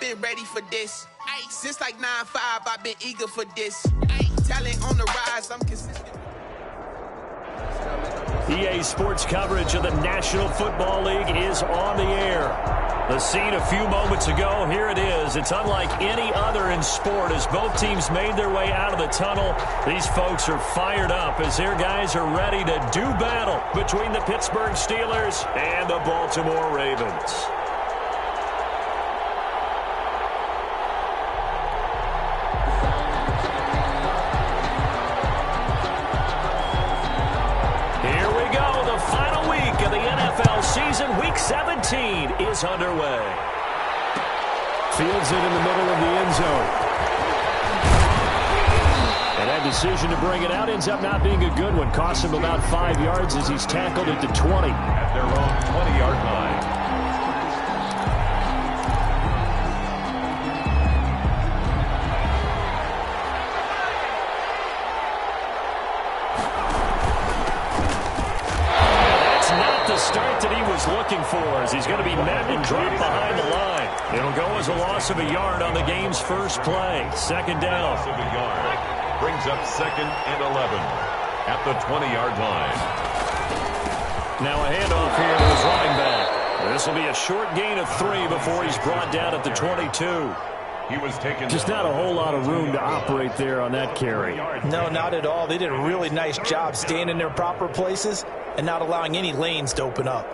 been ready for this. Ay, since like 9-5, I've been eager for this. Ay, talent on the rise, I'm consistent. EA Sports coverage of the National Football League is on the air. The scene a few moments ago, here it is. It's unlike any other in sport as both teams made their way out of the tunnel. These folks are fired up as their guys are ready to do battle between the Pittsburgh Steelers and the Baltimore Ravens. Season Week 17 is underway. Fields it in the middle of the end zone. And that decision to bring it out ends up not being a good one. Costs him about 5 yards as he's tackled at the 20. At their own 20-yard line. Start that he was looking for as he's going to be met and dropped behind the line. It'll go as a loss of a yard on the game's first play. Second down. Loss of a yard. Brings up 2nd and 11 at the 20-yard line. Now a handoff here to his running back. This will be a short gain of 3 before he's brought down at the 22. He was taken. Just not a whole lot of room to operate there on that carry. No, not at all. They did a really nice job staying in their proper places and not allowing any lanes to open up.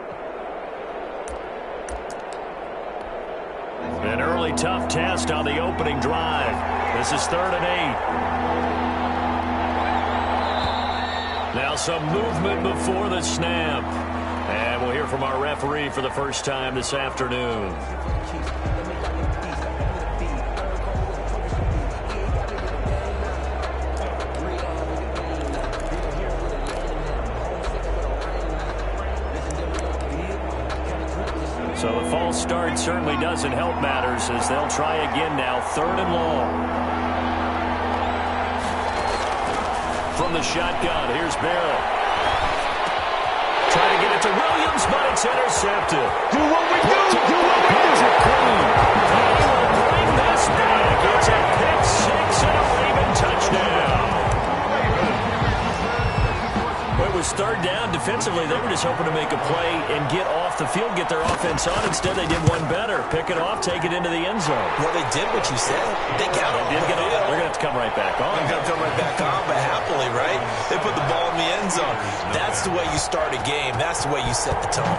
An early tough test on the opening drive. This is 3rd and 8. Now some movement before the snap. And we'll hear from our referee for the first time this afternoon. So the false start certainly doesn't help matters as they'll try again now, 3rd and long. From the shotgun, here's Barrett. Trying to get it to Williams, but it's intercepted. Do what we do! Do what we do! They will bring this back. It's a pick 6 and a Raven touchdown. It was 3rd down. Defensively, they were just hoping to make a play and get off the field, get their offense on. Instead, they did one better. Pick it off, take it into the end zone. Well, they did what you said. They got it. They're going to have to come right back on. They're going to come right back on, but happily, right? They put the ball in the end zone. That's the way you start a game. That's the way you set the tone.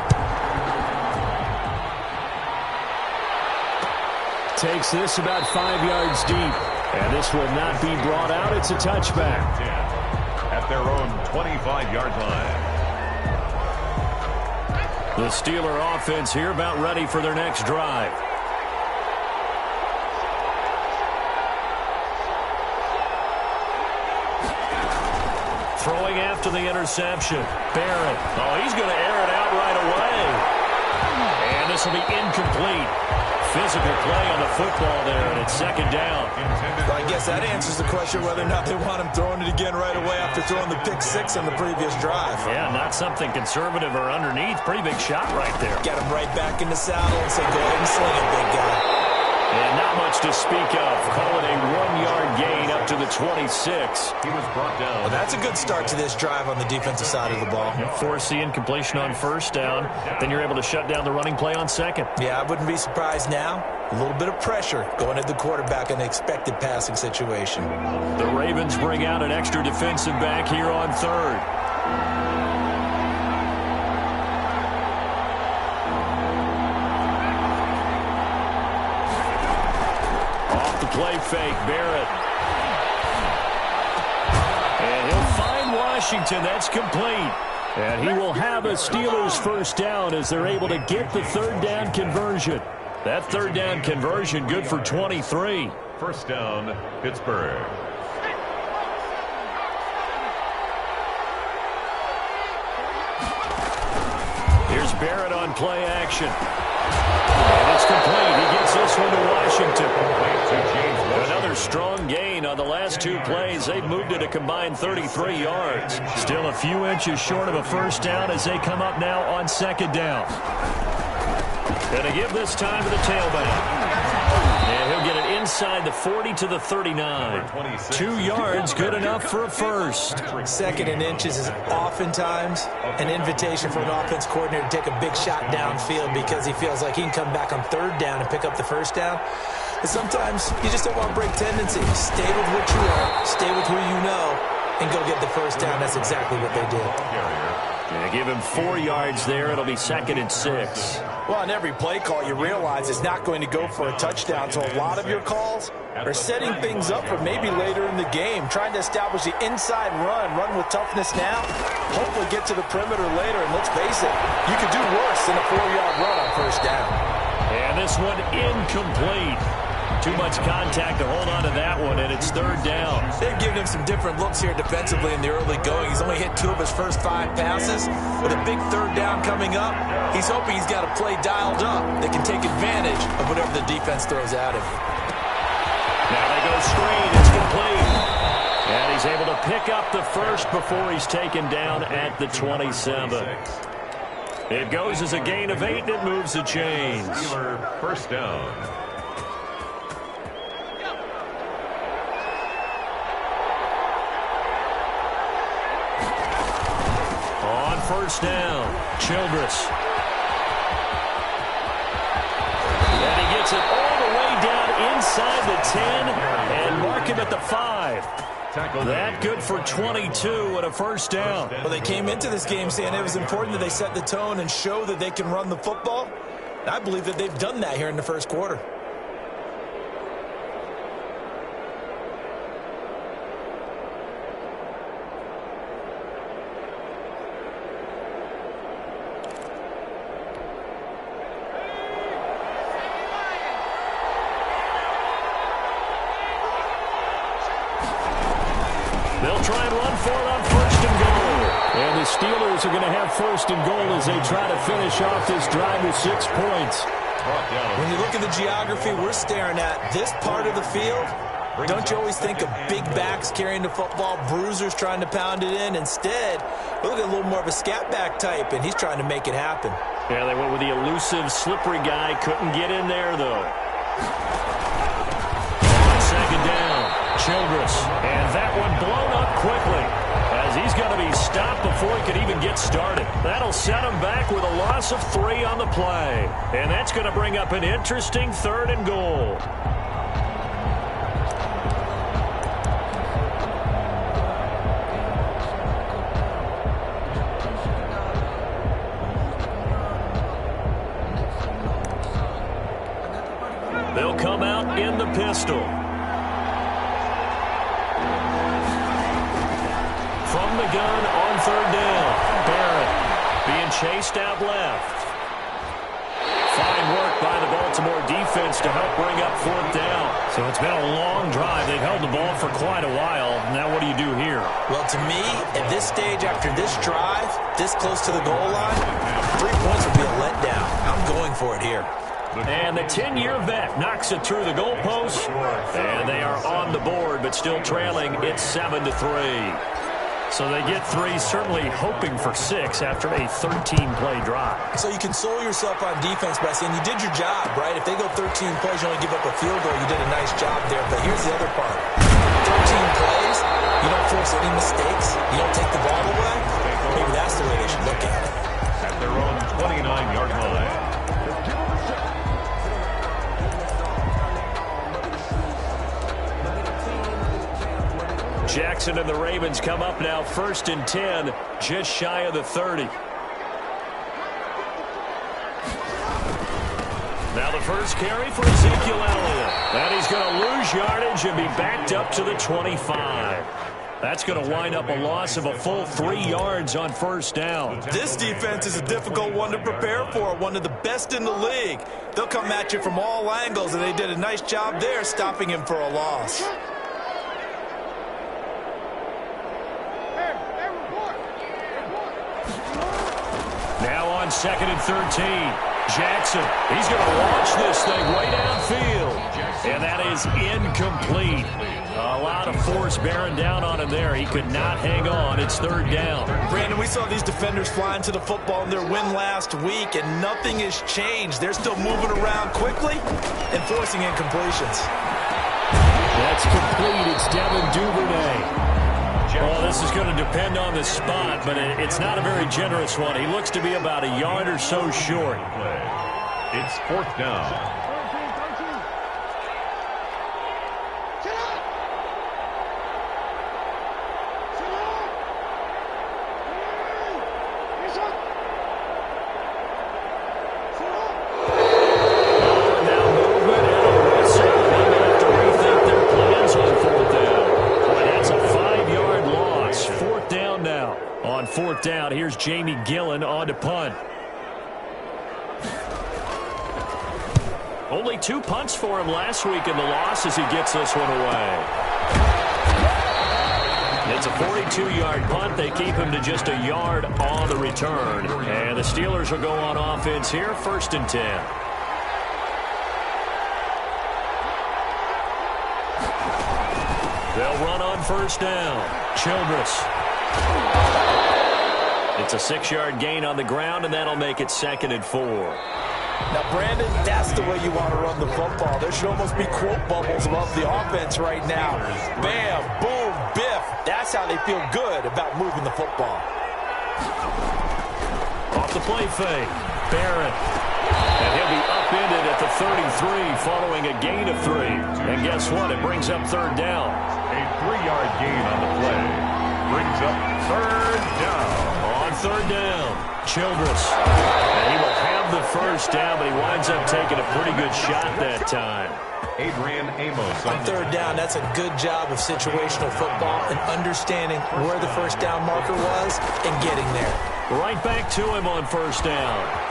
Takes this about 5 yards deep. And this will not be brought out. It's a touchback. At their own 25-yard line. The Steeler offense here about ready for their next drive. Throwing after the interception. Barrett. Oh, he's going to air it out right away. And this will be incomplete. Physical play on the football there, and it's 2nd down. Well, I guess that answers the question whether or not they want him throwing it again right away after throwing the pick 6 on the previous drive. Yeah, not something conservative or underneath. Pretty big shot right there. Get him right back in the saddle and say, go ahead and sling it, big guy. And not much to speak of. Call it a 1-yard gain up to the 26. He was brought down. Well, that's a good start to this drive on the defensive side of the ball. Force the incompletion on 1st down. Then you're able to shut down the running play on 2nd. Yeah, I wouldn't be surprised now. A little bit of pressure going at the quarterback in an expected passing situation. The Ravens bring out an extra defensive back here on 3rd. Play fake, Barrett. And he'll find Washington. That's complete. And he will have a Steelers 1st down as they're able to get the 3rd down conversion. That 3rd down conversion good for 23. 1st down, Pittsburgh. Here's Barrett on play action. And it's complete. He gets this one to Washington. Another strong gain on the last 2 plays. They've moved it a combined 33 yards. Still a few inches short of a 1st down as they come up now on 2nd down. Going to give this time to the tailback. And he'll get it inside the 40 to the 39. 2 yards, good enough for a first. 2nd and inches is oftentimes an invitation for an offense coordinator to take a big shot downfield because he feels like he can come back on 3rd down and pick up the 1st down. And sometimes you just don't want to break tendency. Stay with what you are, stay with who you know, and go get the 1st down. That's exactly what they did. Yeah, give him 4 yards there. It'll be 2nd and 6. Well, on every play call, you realize it's not going to go for a touchdown. So a lot of your calls are setting things up for maybe later in the game, trying to establish the inside run with toughness now, hopefully get to the perimeter later. And let's face it, you could do worse than a 4-yard run on 1st down. And this one incomplete. Too much contact to hold on to that one, and it's 3rd down. They've given him some different looks here defensively in the early going. He's only hit 2 of his first 5 passes. With a big 3rd down coming up, he's hoping he's got a play dialed up that can take advantage of whatever the defense throws at him. Now they go screen. It's complete. And he's able to pick up the first before he's taken down at the 27. It goes as a gain of 8, and it moves the chains. 1st down. On 1st down, Childress. And he gets it all the way down inside the 10 and mark him at the 5. That good for 22 and a 1st down. Well, they came into this game saying it was important that they set the tone and show that they can run the football. And I believe that they've done that here in the 1st quarter. They'll try and run for it on 1st and goal. And the Steelers are going to have 1st and goal as they try to finish off this drive with 6 points. When you look at the geography we're staring at, this part of the field, don't you always think of big backs carrying the football, bruisers trying to pound it in? Instead, we look at a little more of a scat back type, and he's trying to make it happen. Yeah, they went with the elusive, slippery guy. Couldn't get in there, though. On 2nd down, Childress. And that one blown up quickly as he's going to be stopped before he could even get started. That'll set him back with a loss of 3 on the play. And that's going to bring up an interesting 3rd and goal. They'll come out in the pistol. From the gun on 3rd down. Barrett being chased out left. Fine work by the Baltimore defense to help bring up 4th down. So it's been a long drive. They've held the ball for quite a while. Now what do you do here? Well, to me, at this stage, after this drive, this close to the goal line, 3 points would be a letdown. I'm going for it here. And the 10-year vet knocks it through the goalpost. And they are on the board, but still trailing. It's 7-3. So they get 3, certainly hoping for 6 after a 13-play drive. So you console yourself on defense by saying you did your job, right? If they go 13 plays, you only give up a field goal, you did a nice job there. But here's the other part. 13 plays, you don't force any mistakes, you don't take the ball away. Maybe that's the way they should look at it. At their own 29-yard line. Jackson and the Ravens come up now 1st and 10, just shy of the 30. Now the first carry for Ezekiel Elliott. And he's going to lose yardage and be backed up to the 25. That's going to wind up a loss of a full 3 yards on 1st down. This defense is a difficult one to prepare for, one of the best in the league. They'll come at you from all angles, and they did a nice job there stopping him for a loss. Now on 2nd and 13. Jackson, he's going to launch this thing way downfield. And that is incomplete. A lot of force bearing down on him there. He could not hang on. It's third down. Brandon, we saw these defenders flying to the football in their win last week, and nothing has changed. They're still moving around quickly and forcing incompletions. That's complete. It's Devin Duvernay. Well, this is going to depend on the spot, but it's not a very generous one. He looks to be about a yard or so short. It's fourth down. Fourth down. Here's Jamie Gillen on to punt. Only 2 punts for him last week in the loss as he gets this one away. It's a 42-yard punt. They keep him to just a yard on the return. And the Steelers will go on offense here, 1st and 10. They'll run on 1st down. Childress. It's a 6-yard gain on the ground, and that'll make it 2nd and 4. Now, Brandon, that's the way you want to run the football. There should almost be quote bubbles above the offense right now. Bam, boom, biff. That's how they feel good about moving the football. Off the play fake, Barrett. And he'll be upended at the 33 following a gain of 3. And guess what? It brings up 3rd down. A 3-yard gain on the play brings up 3rd down. On 3rd down, Childress. And he will have the 1st down, but he winds up taking a pretty good shot that time. Adrian Amos. On 3rd down, that's a good job of situational football and understanding where the 1st down marker was and getting there. Right back to him on 1st down.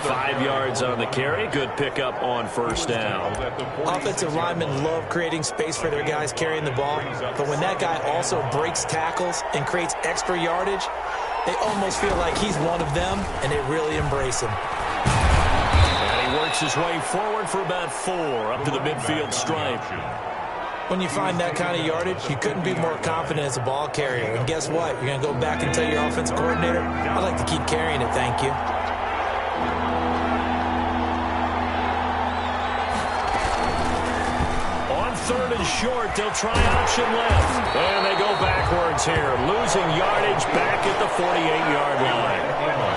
5 yards on the carry. Good pickup on 1st down. Offensive linemen love creating space for their guys carrying the ball, but when that guy also breaks tackles and creates extra yardage, they almost feel like he's one of them, and they really embrace him. And he works his way forward for about 4 up to the midfield stripe. When you find that kind of yardage, you couldn't be more confident as a ball carrier. And guess what? You're going to go back and tell your offensive coordinator, I'd like to keep carrying it, thank you. On 3rd and short, they'll try option left. And they go backwards here, losing yardage back at the 48-yard line.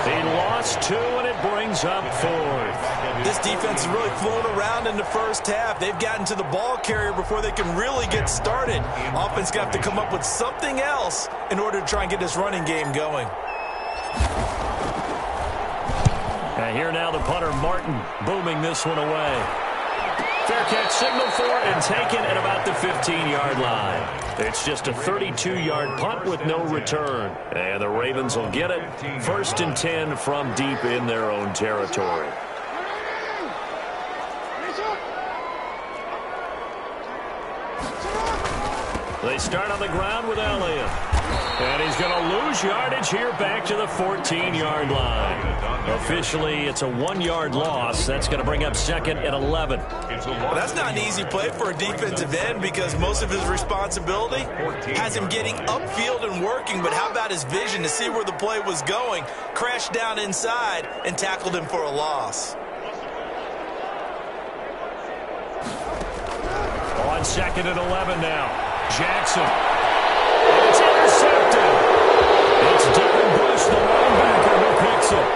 They lost 2, and it brings up 4th. This defense has really flown around in the first half. They've gotten to the ball carrier before they can really get started. Offense got to come up with something else in order to try and get this running game going. And here now the punter, Martin, booming this one away. Fair catch signal for and taken at about the 15-yard line. It's just a 32-yard punt with no return. And the Ravens will get it. 1st and 10 from deep in their own territory. They start on the ground with Elliott. And he's going to lose yardage here back to the 14-yard line. Officially, it's a 1-yard loss. That's going to bring up 2nd and 11. Well, that's not an easy play for a defensive end because most of his responsibility has him getting upfield and working. But how about his vision to see where the play was going, crashed down inside, and tackled him for a loss. On 2nd and 11 now. Jackson. And it's intercepted. It's Devin Bush, the linebacker, who picks it.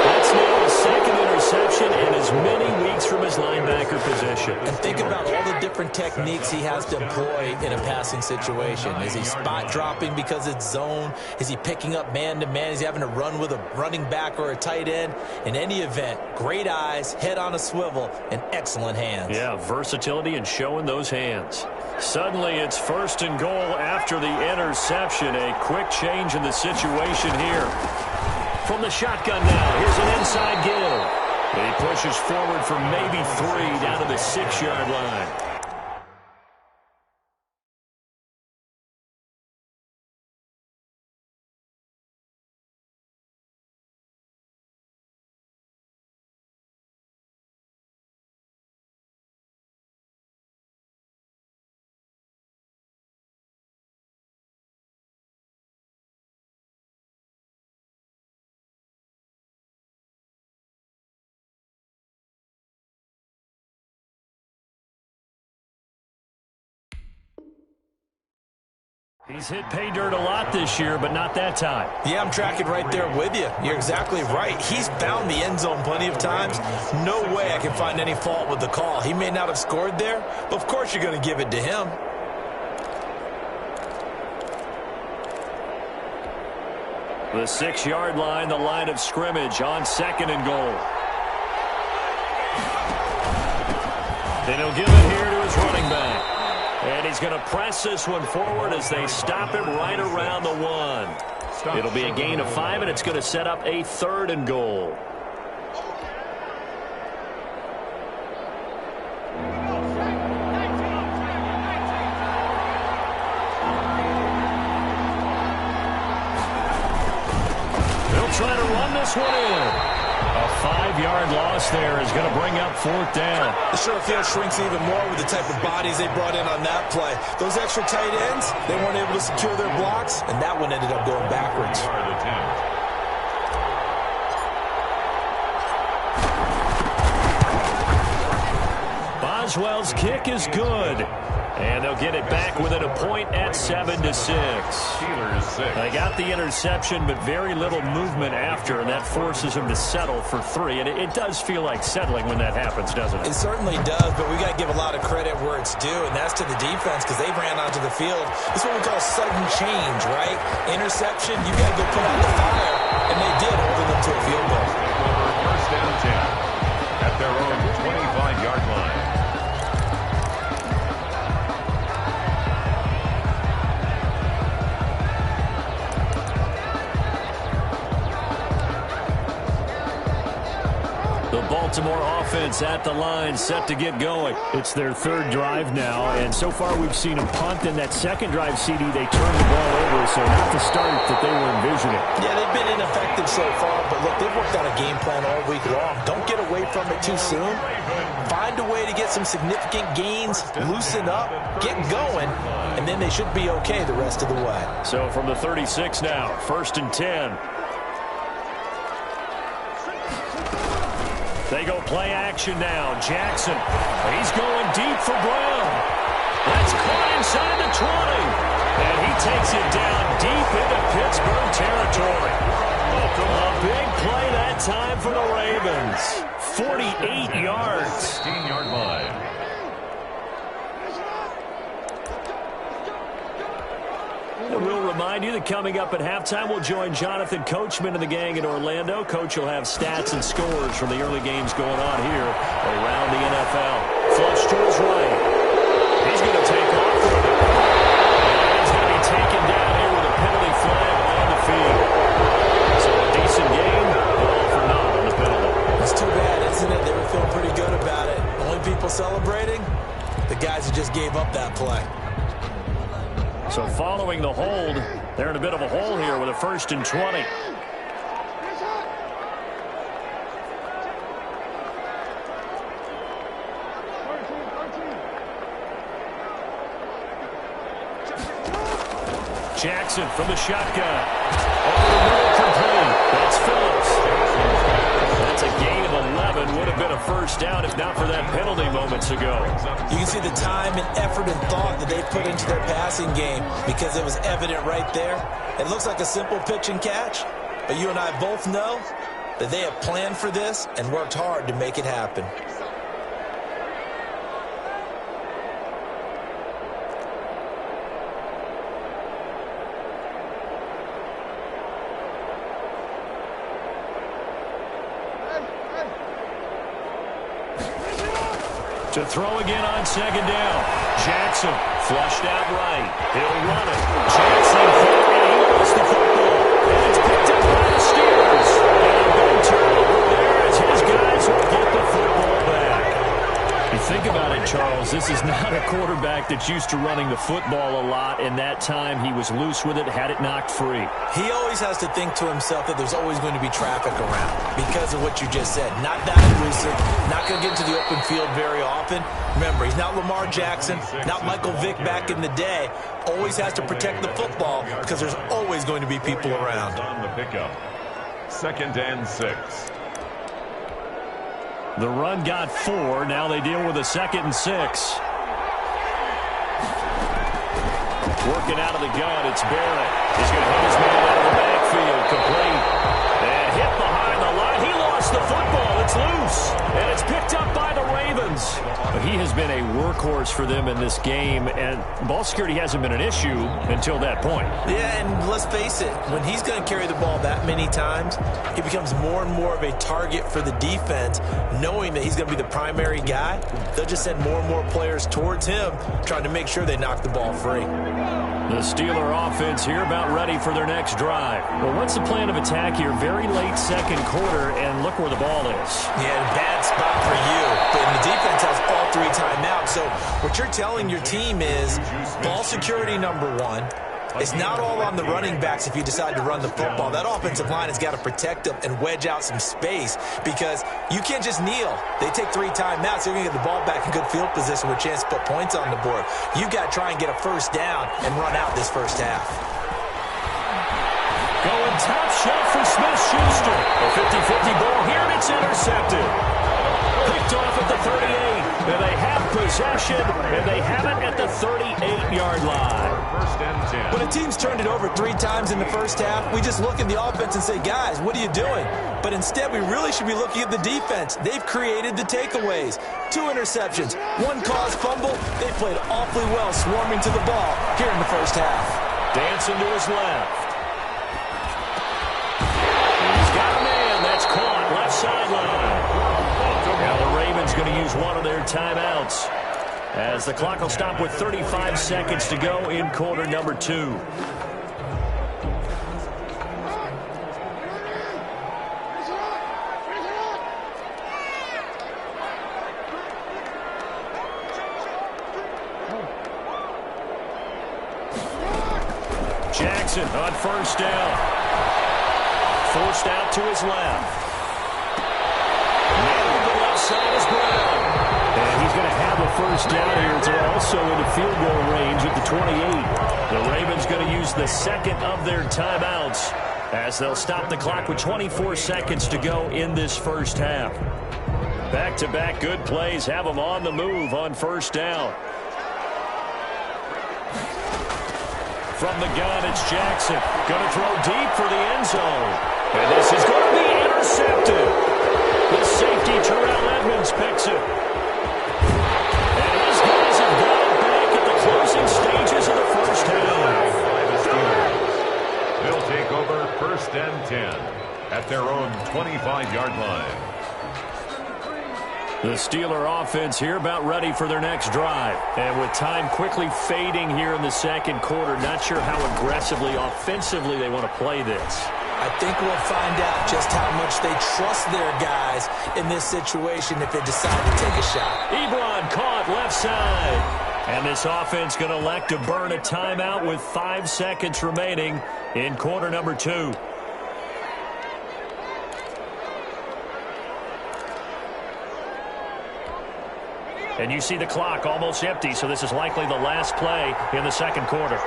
That's now his 2nd interception in as many weeks from his linebacker position. And think about all the different techniques he has to employ in a passing situation. Is he spot dropping because it's zone? Is he picking up man-to-man? Is he having to run with a running back or a tight end? In any event, great eyes, head on a swivel, and excellent hands. Yeah, versatility and showing those hands. Suddenly, it's 1st and goal after the interception. A quick change in the situation here. From the shotgun now, here's an inside give. He pushes forward for maybe 3 down to the 6-yard line. He's hit pay dirt a lot this year, but not that time. Yeah, I'm tracking right there with you. You're exactly right. He's found the end zone plenty of times. No way I can find any fault with the call. He may not have scored there, but of course you're going to give it to him. The 6-yard line, the line of scrimmage on 2nd and goal. Then he'll give it here to his running back. And he's going to press this one forward as they stop him right around the 1. It'll be a gain of 5, and it's going to set up a 3rd and goal. They'll try to run this one in. A 5-yard loss there is going to bring up 4th down. The short field shrinks even more with the type of bodies they brought in on that play. Those extra tight ends, they weren't able to secure their blocks, and that one ended up going backwards. Boswell's kick is good. And they'll get it back within a point at 7-6. They got the interception, but very little movement after, and that forces them to settle for 3. And it does feel like settling when that happens, doesn't it? It certainly does, but we got to give a lot of credit where it's due, and that's to the defense because they ran onto the field. It's what we call sudden change, right? Interception, you got to go put out the fire, and they did, holding them to a field goal. First down 10 at their own 25-yard line. Baltimore offense at the line, set to get going. It's their 3rd drive now, and so far we've seen them punt. In that 2nd drive, CD, they turned the ball over, so not the start that they were envisioning. Yeah, they've been ineffective so far, but look, they've worked on a game plan all week long. Don't get away from it too soon. Find a way to get some significant gains, loosen up, get going, and then they should be okay the rest of the way. So from the 36 now, 1st and 10. They go play action now. Jackson, he's going deep for Brown. That's caught inside the 20. And he takes it down deep into Pittsburgh territory. A big play that time for the Ravens. 48 yards. 15-yard line. And we'll remind you that coming up at halftime, we'll join Jonathan Coachman and the gang in Orlando. Coach will have stats and scores from the early games going on here around the NFL. Flush to his right. He's going to take off with it. And he's going to be taken down here with a penalty flag on the field. So a decent game, but all for naught on the penalty. It's too bad, isn't it? They were feeling pretty good about it. Only people celebrating, the guys who just gave up that play. So following the hold, they're in a bit of a hole here with a 1st and 20. Jackson from the shotgun. Over the middle, complete. That's Phillips. That's a gain of 11. Would have been a 1st down if not for that penalty moments ago. You can see the time and effort and thought that they put into their passing game because it was evident right there. It looks like a simple pitch and catch, but you and I both know that they have planned for this and worked hard to make it happen. To throw again on 2nd down. Jackson flushed out right. He'll run it. Jackson, he lost the football. And it's picked up by the Steelers. And a big turnover there as his guys will get the football back. You think about it, Charles, this is not a quarterback that's used to running the football a lot, and that time he was loose with it, had it knocked free. He always has to think to himself that there's always going to be traffic around because of what you just said. Not that elusive, not going to get into the open field very often. Remember, he's not Lamar Jackson, not Michael Vick back in the day. Always has to protect the football because there's always going to be people around. On the pickup. 2nd and 6. The run got 4. Now they deal with a 2nd and 6. Working out of the gun, it's Barrett. He's going to hit his man out of the backfield, complete. And hit behind the line. He lost the football. It's loose. And it's picked up by the Ravens. But he has been a workhorse for them in this game, and ball security hasn't been an issue until that point. Yeah, and let's face it, when he's going to carry the ball that many times, he becomes more and more of a target for the defense, knowing that he's going to be the primary guy. They'll just send more and more players towards him, trying to make sure they knock the ball free. The Steeler offense here about ready for their next drive. Well, what's the plan of attack here? Very late second quarter, and look where the ball is. Yeah, bad spot for you. But the defense has all 3 timeouts. So what you're telling your team is ball security number 1. It's not all on the running backs if you decide to run the football. That offensive line has got to protect them and wedge out some space because you can't just kneel. They take 3 timeouts. They're going to get the ball back in good field position with a chance to put points on the board. You've got to try and get a first down and run out this first half. Going top shelf for Smith-Schuster. A 50-50 ball here, and it's intercepted. Picked off at the 38. And they have possession, and they have it at the 38-yard line. First and 10. When a team's turned it over 3 times in the first half, we just look at the offense and say, guys, what are you doing? But instead, we really should be looking at the defense. They've created the takeaways. 2 interceptions, 1 caused fumble. They played awfully well swarming to the ball here in the first half. Dancing to his left. He's got a man. That's caught. Left sideline. Now the Ravens going to use one of their timeouts as the clock will stop with 35 seconds to go in quarter number 2. Jackson on first down. Forced out to his left. Side is Brown. And he's going to have a first down here. It's also into field goal range at the 28. The Ravens going to use the second of their timeouts as they'll stop the clock with 24 seconds to go in this first half. Back-to-back good plays have them on the move on first down. From the gun, it's Jackson. Going to throw deep for the end zone. And this is going to be intercepted. The safety, Terrell Edmonds, picks it. And his guys have got it back at the closing stages of the first half. They'll take over first and 10 at their own 25-yard line. The Steeler offense here about ready for their next drive. And with time quickly fading here in the second quarter, not sure how aggressively, offensively they want to play this. I think we'll find out just how much they trust their guys in this situation if they decide to take a shot. Ebron caught left side. And this offense going to elect to burn a timeout with 5 seconds remaining in quarter number 2. And you see the clock almost empty, so this is likely the last play in the second quarter.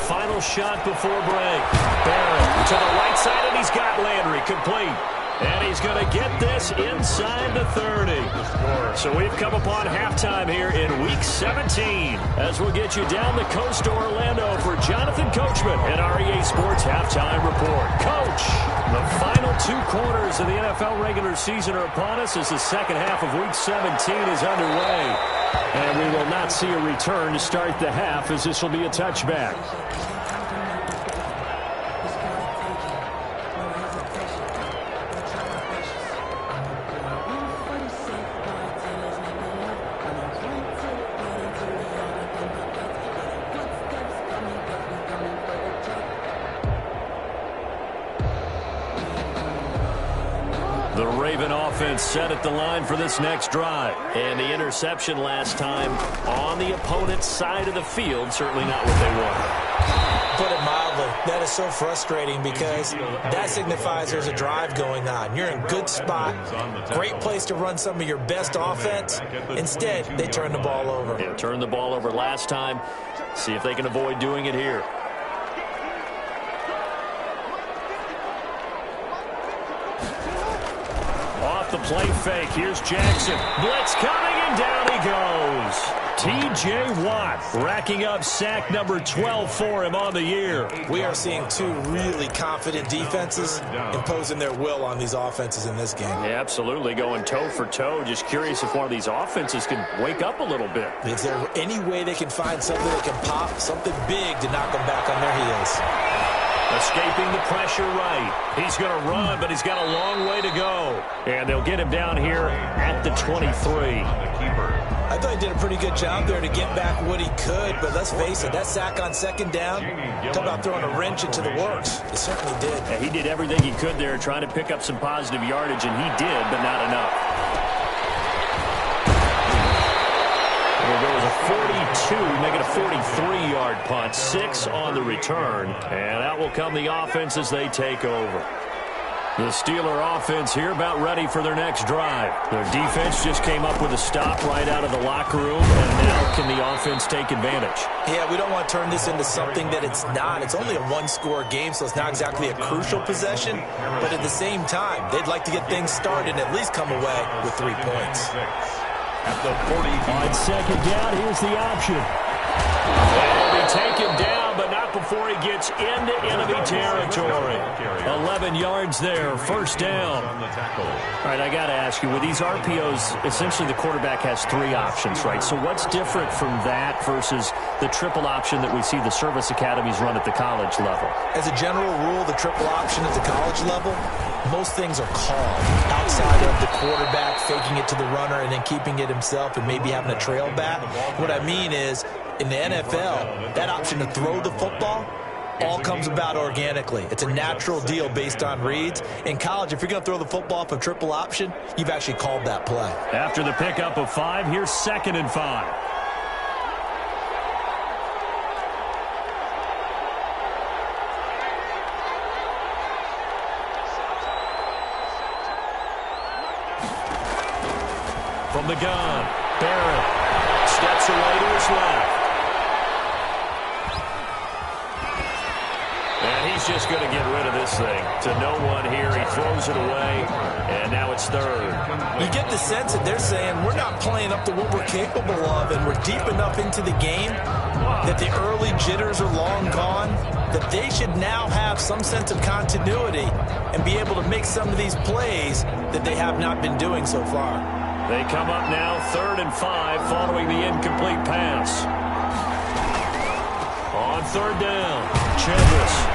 Final shot before break. Barrett to the right side, and he's got Landry complete. And he's going to get this inside the 30. So we've come upon halftime here in Week 17 as we'll get you down the coast to Orlando for Jonathan Coachman and REA Sports Halftime Report. Coach, the final 2 quarters of the NFL regular season are upon us as the second half of Week 17 is underway. And we will not see a return to start the half as this will be a touchback. The Raven offense set at the line for this next drive. And the interception last time on the opponent's side of the field, certainly not what they wanted. Put it mildly, That is so frustrating because that signifies there's a drive going on. You're in a good spot, great place to run some of your best offense. Instead, they turn the ball over. Yeah, turned the ball over last time. See if they can avoid doing it here. Off the play fake. Here's Jackson. Blitz coming, and down he goes. T.J. Watt racking up sack number 12 for him on the year. We are seeing two really confident defenses imposing their will on these offenses in this game. Yeah, absolutely, going toe for toe. Just curious if one of these offenses can wake up a little bit. Is there any way they can find something that can pop, something big to knock them back on their heels? Escaping the pressure right. He's going to run, but he's got a long way to go. And they'll get him down here at the 23. I thought he did a pretty good job there to get back what he could, but let's face it, that sack on second down, talk about throwing a wrench into the works. It certainly did. Yeah, he did everything he could there trying to pick up some positive yardage, and he did, but not enough. There goes a 42, make it a 43-yard punt. 6 on the return, and out will come the offense as they take over. The Steeler offense here about ready for their next drive. Their defense just came up with a stop right out of the locker room, and now can the offense take advantage? Yeah, we don't want to turn this into something that it's not. It's only a one-score game, so it's not exactly a crucial possession. But at the same time, they'd like to get things started and at least come away with 3 points. At the 40. On second down, here's the option. He'll be taken down, but not before he gets into enemy territory. 11 yards there, first down. All right, I got to ask you, with these RPOs, essentially the quarterback has 3 options, right? So what's different from that versus the triple option that we see the service academies run at the college level? As a general rule, the triple option at the college level, most things are called outside of the quarterback faking it to the runner and then keeping it himself and maybe having a trail back. What I mean is, in the NFL, that option to throw the football all comes about organically. It's a natural deal based on reads. In college, if you're going to throw the football off a triple option, you've actually called that play. After the pickup of 5, here's 2nd and 5. From the gun, Barrett steps away to his left. And he's just going to get rid of this thing to no one here. He throws it away, and now it's 3rd. You get the sense that they're saying we're not playing up to what we're capable of, and we're deep enough into the game that the early jitters are long gone, that they should now have some sense of continuity and be able to make some of these plays that they have not been doing so far. They come up now 3rd and 5 following the incomplete pass. On 3rd down, Childress.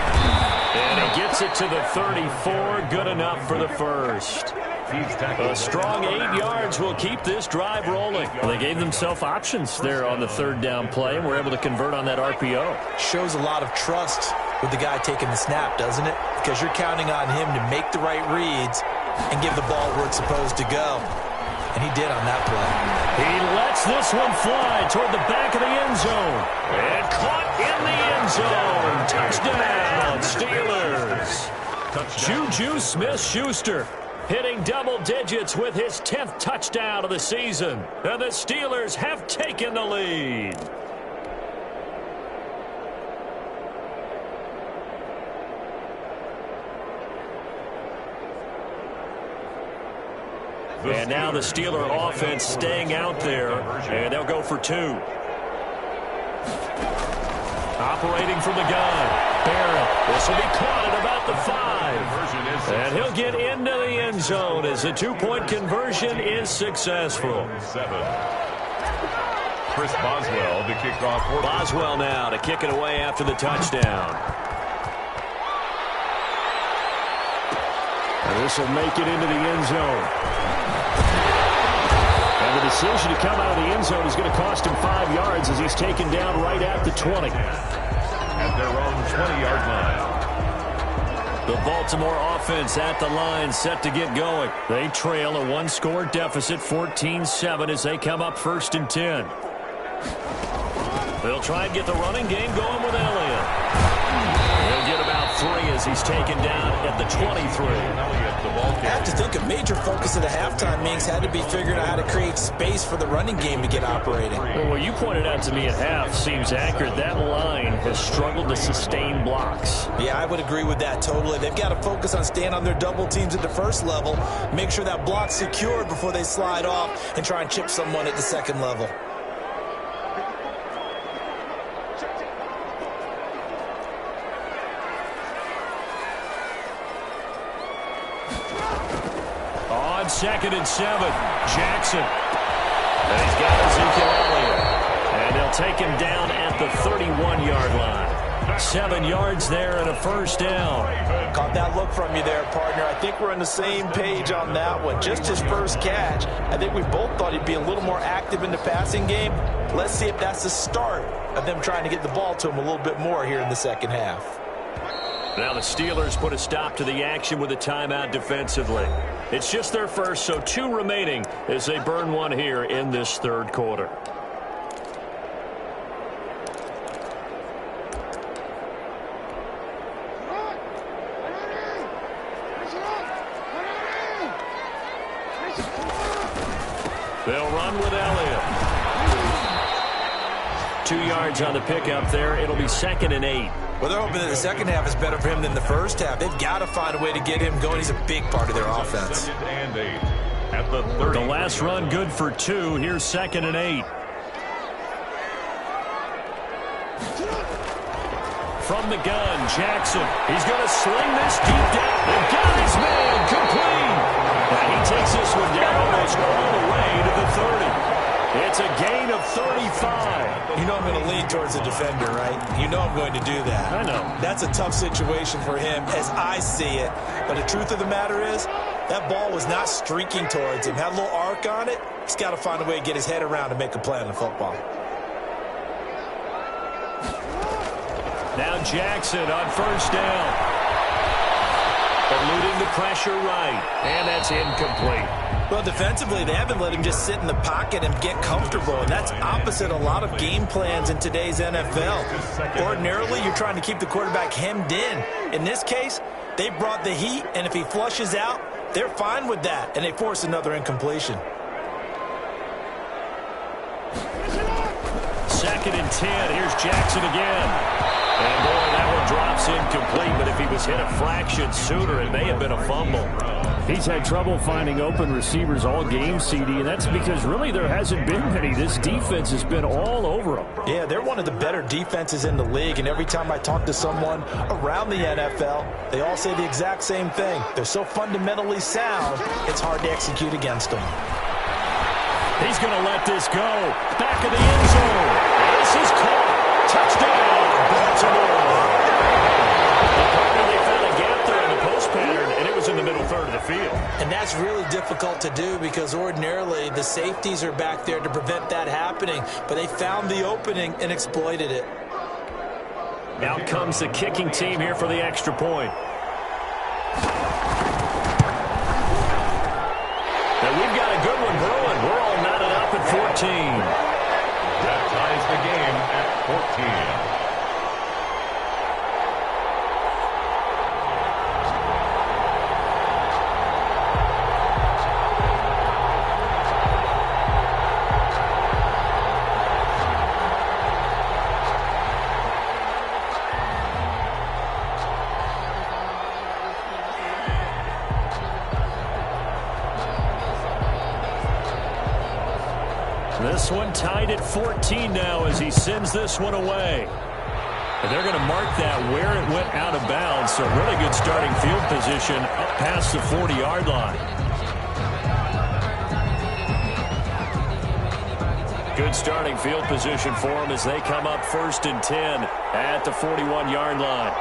And he gets it to the 34. Good enough for the first. A strong 8 yards will keep this drive rolling. Well, they gave themselves options there on the 3rd down play, and were able to convert on that RPO. Shows a lot of trust with the guy taking the snap, doesn't it? Because you're counting on him to make the right reads and give the ball where it's supposed to go. And he did on that play. He lets this one fly toward the back of the end zone. And caught in the end zone. Touchdown, Steelers. Juju Smith-Schuster hitting double digits with his 10th touchdown of the season. And the Steelers have taken the lead. And now the Steeler offense staying out there, and they'll go for 2. Operating from the gun, Barrett. This will be caught at about the 5. And he'll get into the end zone as the 2-point conversion is successful. Chris Boswell to kick off. Boswell now to kick it away after the touchdown. And this will make it into the end zone. And the decision to come out of the end zone is going to cost him 5 yards as he's taken down right at the 20. At their own 20-yard line. The Baltimore offense at the line, set to get going. They trail a 1-score deficit, 14-7, as they come up 1st and 10. They'll try and get the running game going with Elliott. He'll get about as he's taken down at the 23. I have to think a major focus of the halftime meetings had to be figuring out how to create space for the running game to get operating. Well, what you pointed out to me at half seems accurate. That line has struggled to sustain blocks. Yeah, I would agree with that totally. They've got to focus on staying on their double teams at the first level, make sure that block's secured before they slide off and try and chip someone at the second level. On 2nd and 7, Jackson. And he's got Ezekiel Elliott. And they'll take him down at the 31-yard line. 7 yards there and a first down. Caught that look from you there, partner. I think we're on the same page on that one. Just his first catch. I think we both thought he'd be a little more active in the passing game. Let's see if that's the start of them trying to get the ball to him a little bit more here in the second half. Now the Steelers put a stop to the action with a timeout defensively. It's just their first, so 2 remaining as they burn one here in this third quarter. They'll run with Elliott. 2 yards on the pickup there. It'll be 2nd and 8. Well, they're hoping that the second half is better for him than the first half. They've got to find a way to get him going. He's a big part of their offense. 2nd and 8 at the 30. The last run good for 2. Here's 2nd and 8. From the gun, Jackson. He's going to sling this deep down. They've got his man complete. And he takes this one down almost all the way to the 30. It's a gain of 35. You know I'm going to lean towards the defender, right? You know I'm going to do that. I know. That's a tough situation for him as I see it. But the truth of the matter is, that ball was not streaking towards him. Had a little arc on it. He's got to find a way to get his head around and make a play on the football. Now Jackson on first down. Eluding the pressure right. And that's incomplete. Well, defensively, they haven't let him just sit in the pocket and get comfortable, and that's opposite a lot of game plans in today's NFL. Ordinarily, you're trying to keep the quarterback hemmed in. In this case, they brought the heat, and if he flushes out, they're fine with that, and they force another incompletion. 2nd and 10. Here's Jackson again. And, boy, that one drops incomplete, but if he was hit a fraction sooner, it may have been a fumble. He's had trouble finding open receivers all game, CD, and that's because really there hasn't been many. This defense has been all over them. Yeah, they're one of the better defenses in the league, and every time I talk to someone around the NFL, they all say the exact same thing. They're so fundamentally sound, it's hard to execute against them. He's going to let this go. Back of the end zone. This is caught. Touchdown. Baltimore. The partner, they found a gap there in the post pattern, and it was in the middle third of the field. And that's really difficult to do because ordinarily the safeties are back there to prevent that happening, but they found the opening and exploited it. Out comes the kicking team here for the extra point. Now we've got a good one brewing. We're all knotted up at 14. That ties the game at 14. This one tied at 14 now as he sends this one away. And they're going to mark that where it went out of bounds. So really good starting field position up past the 40-yard line. Good starting field position for them as they come up 1st and 10 at the 41-yard line.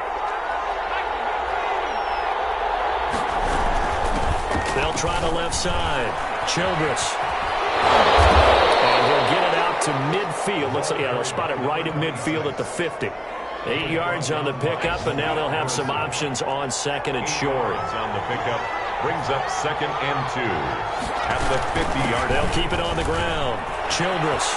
They'll try the left side. Childress. And he'll get it out to midfield. They'll spot it right at midfield at the 50. 8 yards on the pickup, and now they'll have some options on 2nd and short. On the pickup brings up 2nd and 2 at the 50-yard. They'll keep it on the ground. Childress.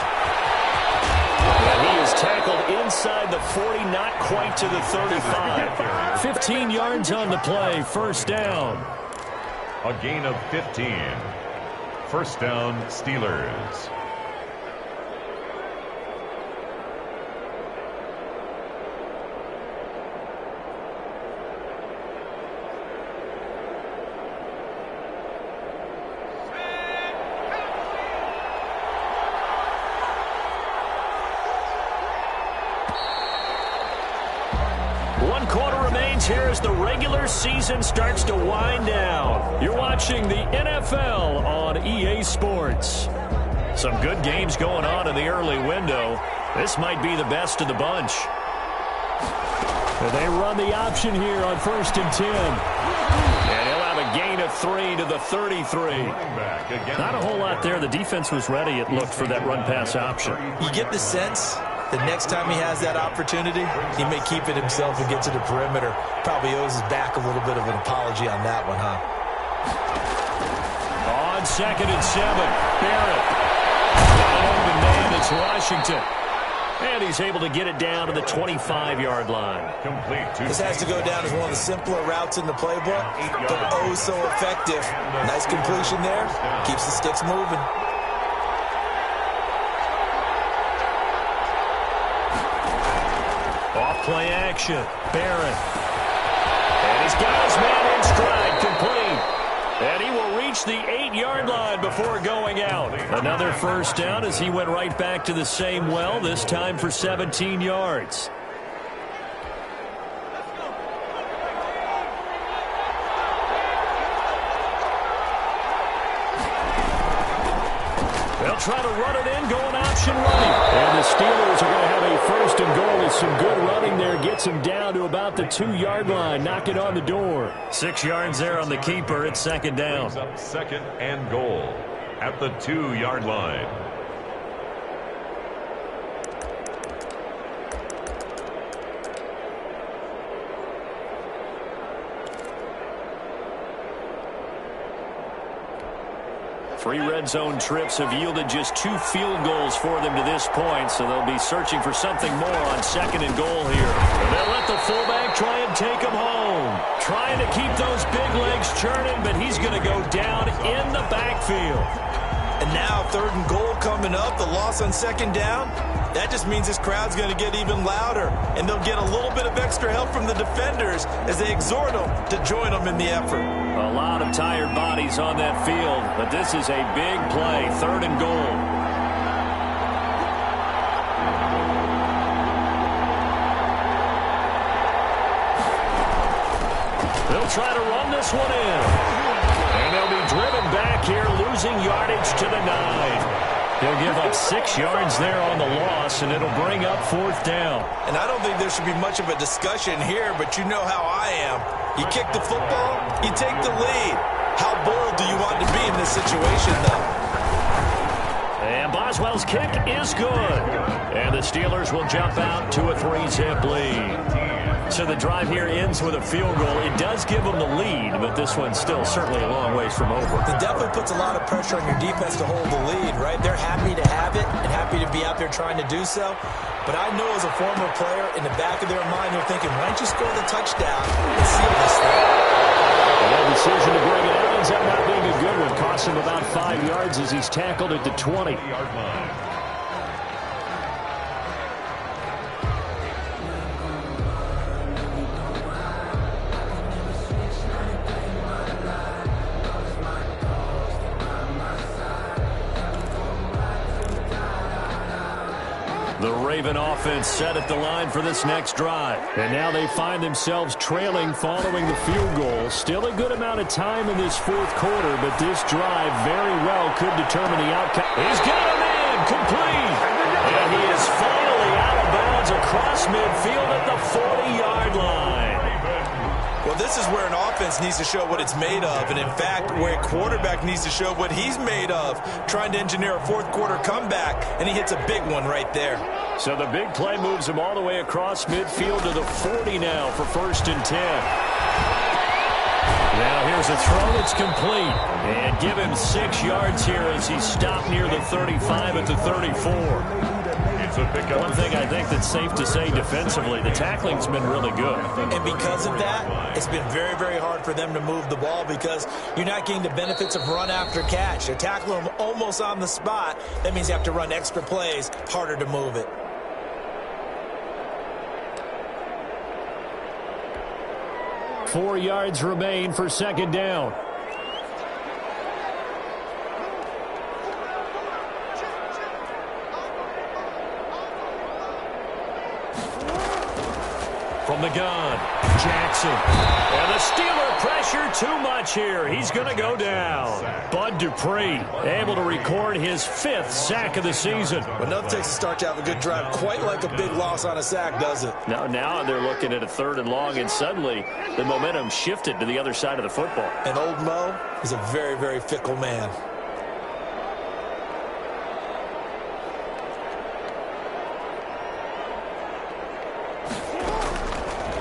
And he is tackled inside the 40, not quite to the 35. 15 yards on the play, first down. A gain of 15. First down, Steelers. One quarter remains here as the regular season starts to wind down. You're watching the NFL on EA Sports. Some good games going on in the early window. This might be the best of the bunch. They run the option here on 1st and 10. And he'll have a gain of 3 to the 33. Not a whole lot there. The defense was ready, it looked, for that run-pass option. You get the sense the next time he has that opportunity, he may keep it himself and get to the perimeter. Probably owes his back a little bit of an apology on that one, huh? On 2nd and 7, Barrett. Got an open man, it's Washington. And he's able to get it down to the 25-yard line. This has to go down as one of the simpler routes in the playbook, but oh so effective. Nice completion there. Keeps the sticks moving. Off-play action. Barrett. And he's got his man in stride, complete. And he will reach the 8-yard line before going out. Another first down as he went right back to the same well, this time for 17 yards. They'll try to run it in, going option running. And the Steelers are going to have a 1st and goal with some good running there. Gets him down to about the 2-yard line. Knock it on the door. 6 yards there on the keeper. It's 2nd down. 2nd and goal at the 2-yard line. Three red zone trips have yielded just 2 field goals for them to this point, so they'll be searching for something more on 2nd and goal here. And they'll let the fullback try and take him home. Trying to keep those big legs churning, but he's going to go down in the backfield. And now 3rd and goal coming up, the loss on 2nd down. That just means this crowd's going to get even louder, and they'll get a little bit of extra help from the defenders as they exhort them to join them in the effort. A lot of tired bodies on that field, but this is a big play, 3rd and goal. They'll try to run this one in. And they'll be driven back here, losing yardage to the 9. They'll give up 6 yards there on the loss, and it'll bring up 4th down. And I don't think there should be much of a discussion here, but you know how I am. You kick the football, you take the lead. How bold do you want to be in this situation, though? And Boswell's kick is good. And the Steelers will jump out to a 3-zip lead. So the drive here ends with a field goal. It does give them the lead, but this one's still certainly a long ways from over. It definitely puts a lot of pressure on your defense to hold the lead, right? They're happy to have it and happy to be out there trying to do so. But I know as a former player, in the back of their mind, they're thinking, why don't you score the touchdown and seal this thing? That decision to bring it out ends up not being a good one. Costs him about 5 yards as he's tackled at the 20-yard line. The Raven offense set at the line for this next drive. And now they find themselves trailing following the field goal. Still a good amount of time in this 4th quarter, but this drive very well could determine the outcome. He's got him in, complete. And he is finally out of bounds across midfield at the 40-yard line. Well, this is where an offense needs to show what it's made of, and in fact, where a quarterback needs to show what he's made of, trying to engineer a 4th quarter comeback, and he hits a big one right there. So the big play moves him all the way across midfield to the 40 now for 1st and 10. Now here's a throw that's complete, and give him 6 yards here as he's stopped near the 35 at the 34. defensive pickup. One thing I think that's safe to say defensively, the tackling's been really good. And because of that, it's been very, very hard for them to move the ball because you're not getting the benefits of run after catch. They're tackling them almost on the spot. That means you have to run extra plays, harder to move it. Four yards remain for second down. From the gun, Jackson. And the Steeler pressure too much here. He's going to go down. Bud Dupree able to record his 5th sack of the season. But nothing takes a start to have a good drive quite like a big loss on a sack, does it? Now they're looking at a 3rd and long, and suddenly the momentum shifted to the other side of the football. And old Mo is a very, very fickle man.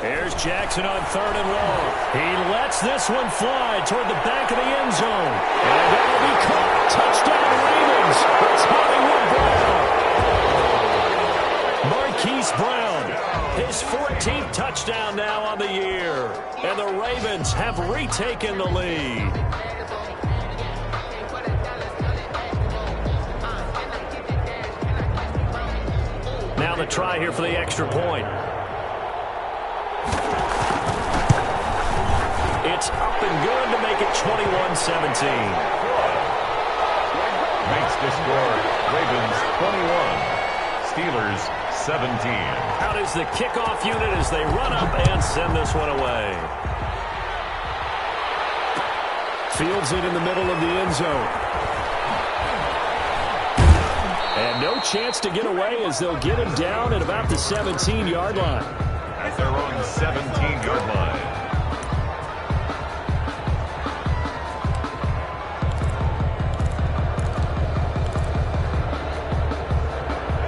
Here's Jackson on 3rd and long. He lets this one fly toward the back of the end zone. And that will be caught. Touchdown Ravens. It's Hollywood Brown. Marquise Brown. His 14th touchdown now on the year. And the Ravens have retaken the lead. Now the try here for the extra point. It's up and good to make it 21-17. Makes the score Ravens 21, Steelers 17. Out is the kickoff unit as they run up and send this one away. Fields it in the middle of the end zone. And no chance to get away as they'll get him down at about the 17-yard line. At their own 17-yard line.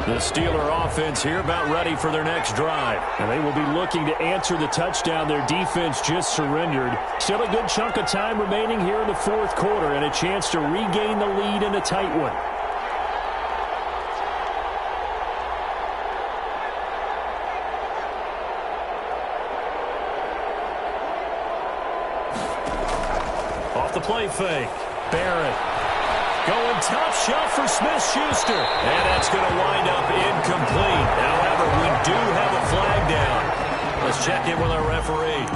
The Steeler offense here about ready for their next drive. And they will be looking to answer the touchdown their defense just surrendered. Still a good chunk of time remaining here in the 4th quarter and a chance to regain the lead in a tight one. Off the play fake. Barrett. Going top shelf for Smith-Schuster. And that's going to wind up incomplete. However, we do have a flag down. Let's check in with our referee.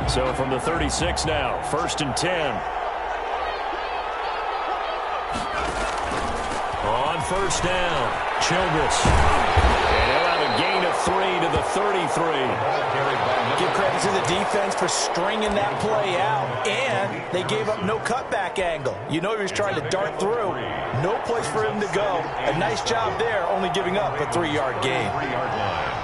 So from the 36 now, 1st and 10. On 1st down, Childress. And he'll have a gain of 3 to the 33. Give credit to the defense for stringing that play out. And they gave up no cutback angle. You know he was trying to dart through. No place for him to go. A nice job there, only giving up a 3-yard gain. 3-yard line.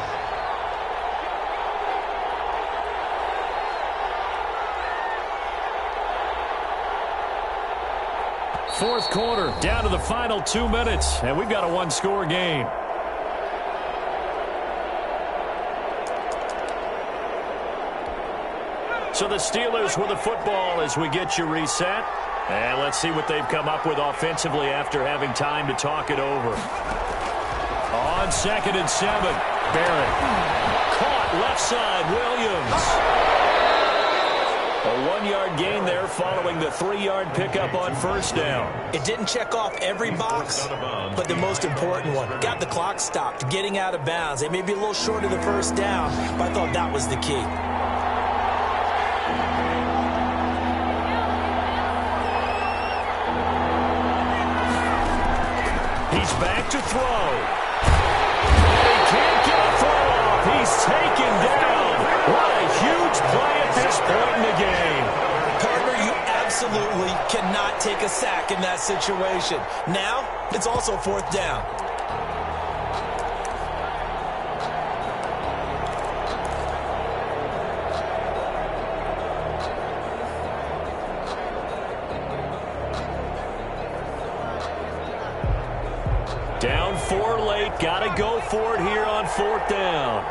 Fourth quarter, down to the final 2 minutes, and we've got a one-score game. So the Steelers with the football as we get you reset. And let's see what they've come up with offensively after having time to talk it over. On 2nd and 7, Barrett. Caught left side, Williams. A 1-yard gain there following the 3-yard pickup on 1st down. It didn't check off every box, but the most important one. Got the clock stopped, getting out of bounds. They may be a little short of the 1st down, but I thought that was the key. He's back to throw. He can't get a throw off. He's taken down. What a huge play at this point in the game. Partner, you absolutely cannot take a sack in that situation. Now, it's also 4th down. Down 4 late. Got to go for it here on 4th down.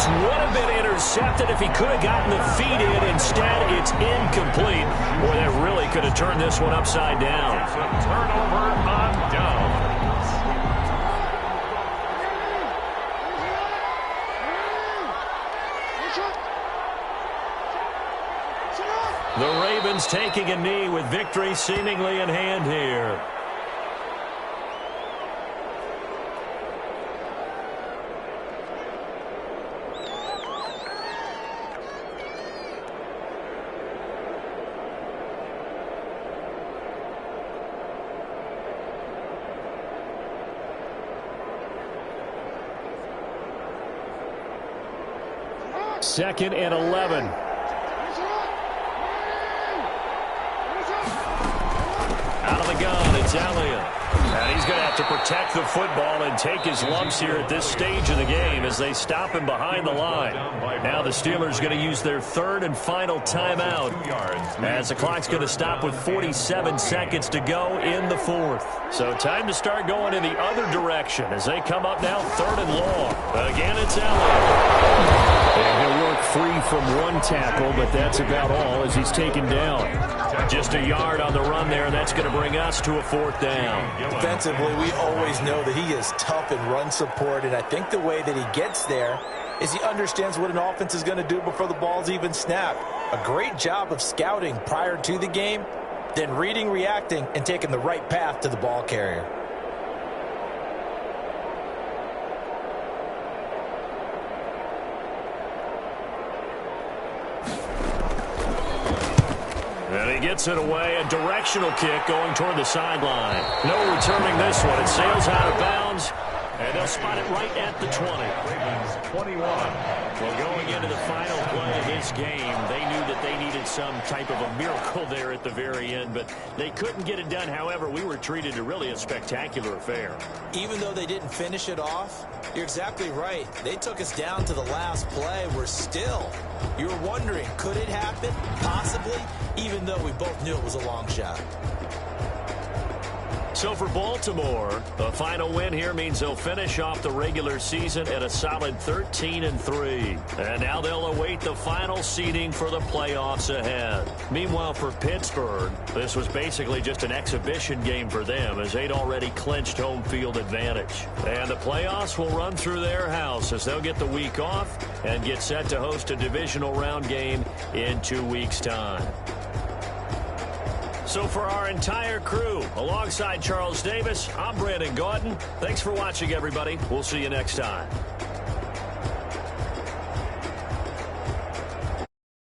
pass would have been intercepted if he could have gotten the feet in. Instead, it's incomplete. Boy, that really could have turned this one upside down. It's a turnover on downs. The Ravens taking a knee with victory seemingly in hand here. Second and 11. Out of the gun, it's Elliott. And he's going to have to protect the football and take his lumps here at this stage of the game as they stop him behind the line. Now the Steelers going to use their third and final timeout as the clock's going to stop with 47 seconds to go in the fourth. So time to start going in the other direction as they come up now third and long. Again, it's Elliott. And he'll work free from one tackle, but that's about all as he's taken down. Just a yard on the run there. That's going to bring us to a fourth down. Defensively, we always know that he is tough in run support, and I think the way that he gets there is he understands what an offense is going to do before the ball's even snapped. A great job of scouting prior to the game, then reading, reacting, and taking the right path to the ball carrier. And he gets it away. A directional kick going toward the sideline. No returning this one. It sails out of bounds, and they'll spot it right at the 20. Ravens 21. Well, going into the final play of this game, they knew that they needed some type of a miracle there at the very end, but they couldn't get it done. However, we were treated to really a spectacular affair. Even though they didn't finish it off, you're exactly right. They took us down to the last play. We're still, you were wondering, could it happen? Possibly, even though we both knew it was a long shot. So for Baltimore, the final win here means they'll finish off the regular season at a solid 13-3. And now they'll await the final seeding for the playoffs ahead. Meanwhile, for Pittsburgh, this was basically just an exhibition game for them as they'd already clinched home field advantage. And the playoffs will run through their house as they'll get the week off and get set to host a divisional round game in 2 weeks' time. So for our entire crew, alongside Charles Davis, I'm Brandon Gaudin. Thanks for watching, everybody. We'll see you next time.